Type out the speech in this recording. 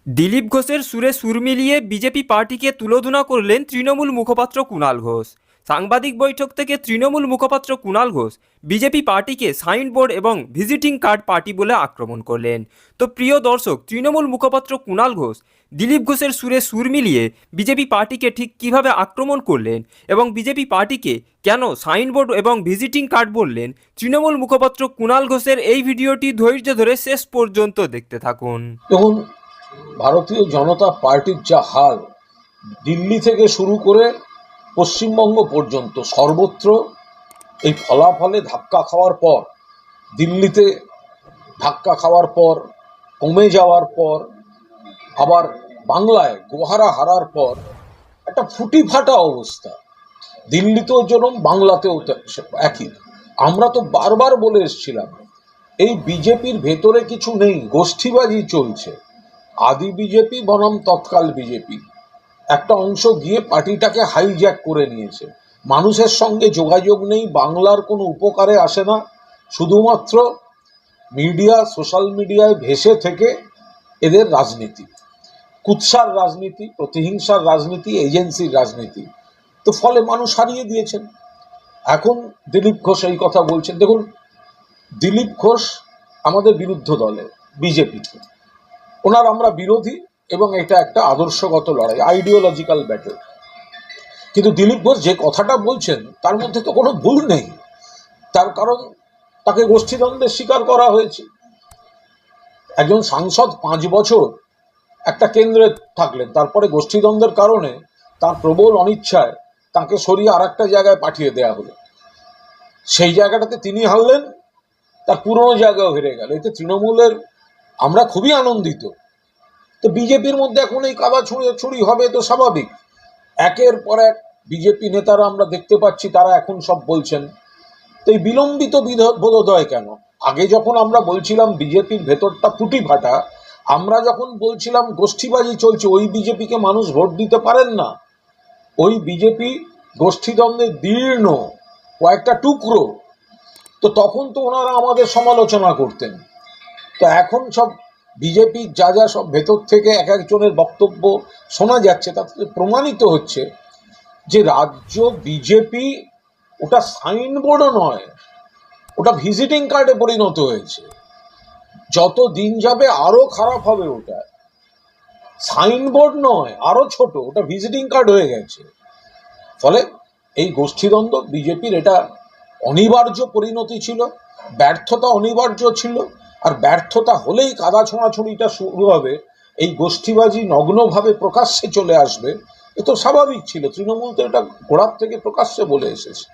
দিলীপ ঘোষের সুরে সুর মিলিয়ে বিজেপি পার্টিকে তুলোধনা করলেন তৃণমূল মুখপাত্র কুণাল ঘোষ। সাংবাদিক বৈঠক থেকে তৃণমূল মুখপাত্র কুণাল ঘোষ বিজেপি পার্টিকে সাইনবোর্ড এবং ভিজিটিং কার্ড পার্টি বলে আক্রমণ করলেন। তো প্রিয় দর্শক, তৃণমূল মুখপাত্র কুণাল ঘোষ দিলীপ ঘোষের সুরে সুর মিলিয়ে বিজেপি পার্টিকে ঠিক কিভাবে আক্রমণ করলেন এবং বিজেপি পার্টিকে কেন সাইনবোর্ড এবং ভিজিটিং কার্ড বললেন, তৃণমূল মুখপাত্র কুণাল ঘোষের এই ভিডিওটি ধৈর্য ধরে শেষ পর্যন্ত দেখতে থাকুন। দেখুন, ভারতীয় জনতা পার্টির যা হাল, দিল্লি থেকে শুরু করে পশ্চিমবঙ্গ পর্যন্ত সর্বত্র এই ফলাফলে ধাক্কা খাওয়ার পর, দিল্লিতে ধাক্কা খাওয়ার পর, কমে যাওয়ার পর, আবার বাংলায় গোহারা হারার পর একটা ফুটি ফাটা অবস্থা। দিল্লিতেও যেরকম, বাংলাতেও একই। আমরা তো বারবার বলে এসেছিলাম এই বিজেপির ভেতরে কিছু নেই, গোষ্ঠীবাজি চলছে। আদি বিজেপি বনাম তৎকাল বিজেপি একটা অংশ গিয়ে পার্টিটাকে হাইজ্যাক করে নিয়েছে। মানুষের সঙ্গে যোগাযোগ নেই, বাংলার কোনো উপকারে আসে না, শুধুমাত্র মিডিয়া, সোশ্যাল মিডিয়ায় ভেসে থেকে এদের রাজনীতি, কুৎসার রাজনীতি, প্রতিহিংসার রাজনীতি, এজেন্সির রাজনীতি। তো ফলে মানুষ হারিয়ে দিয়েছেন। এখন দিলীপ ঘোষ এই কথা বলছেন। দেখুন, দিলীপ ঘোষ আমাদের বিরুদ্ধ দলে, বিজেপিতে। ওনার আমরা বিরোধী এবং এটা একটা আদর্শগত লড়াই, আইডিওলজিক্যাল ব্যাটল। কিন্তু দিলীপ ঘোষ যে কথাটা বলছেন তার মধ্যে তো কোনো ভুল নেই। তার কারণ, তাকে গোষ্ঠীদ্বন্দ্বের শিকার করা হয়েছে। একজন সাংসদ 5 বছর একটা কেন্দ্রে থাকলেন, তারপরে গোষ্ঠীদ্বন্দ্বের কারণে তার প্রবল অনিচ্ছায় তাকে সরিয়ে আর একটা জায়গায় পাঠিয়ে দেওয়া হলো। সেই জায়গাটাতে তিনি হারলেন, তার পুরনো জায়গাও হেরে গেল। এতে তৃণমূলের আমরা খুবই আনন্দিত। তো বিজেপির মধ্যে এখন এই কাদা ছুড়ি হবে তো স্বাভাবিক। একের পর এক বিজেপি নেতারা আমরা দেখতে পাচ্ছি তারা এখন সব বলছেন। তো এই বিলম্বিত বোধোদয় কেন? আগে যখন আমরা বলছিলাম বিজেপির ভেতরটা ফুটি ফাটা, আমরা যখন বলছিলাম গোষ্ঠীবাজি চলছে, ওই বিজেপিকে মানুষ ভোট দিতে পারেন না, ওই বিজেপি গোষ্ঠীদ্বন্দ্বে দীর্ণ কয়েকটা টুকরো, তো তখন তো ওনারা আমাদের সমালোচনা করতেন। তো এখন সব বিজেপির যা যা সব ভেতর থেকে এক একজনের বক্তব্য শোনা যাচ্ছে, তাতে প্রমাণিত হচ্ছে যে রাজ্য বিজেপি ওটা সাইনবোর্ডও নয়, ওটা ভিজিটিং কার্ডে পরিণত হয়েছে। যত দিন যাবে আরো খারাপ হবে। ওটা সাইনবোর্ড নয়, আরো ছোট, ওটা ভিজিটিং কার্ড হয়ে গেছে। ফলে এই গোষ্ঠীদ্বন্দ্ব বিজেপির এটা অনিবার্য পরিণতি ছিল, ব্যর্থতা অনিবার্য ছিল। আর ব্যর্থতা হলেই কাদা ছোঁড়াছুড়িটা শুরু হবে, এই গোষ্ঠীবাজি নগ্নভাবে প্রকাশ্যে চলে আসবে। এ তো স্বাভাবিক ছিল। তৃণমূল তো এটা গোড়ার থেকে প্রকাশ্যে বলে এসেছে।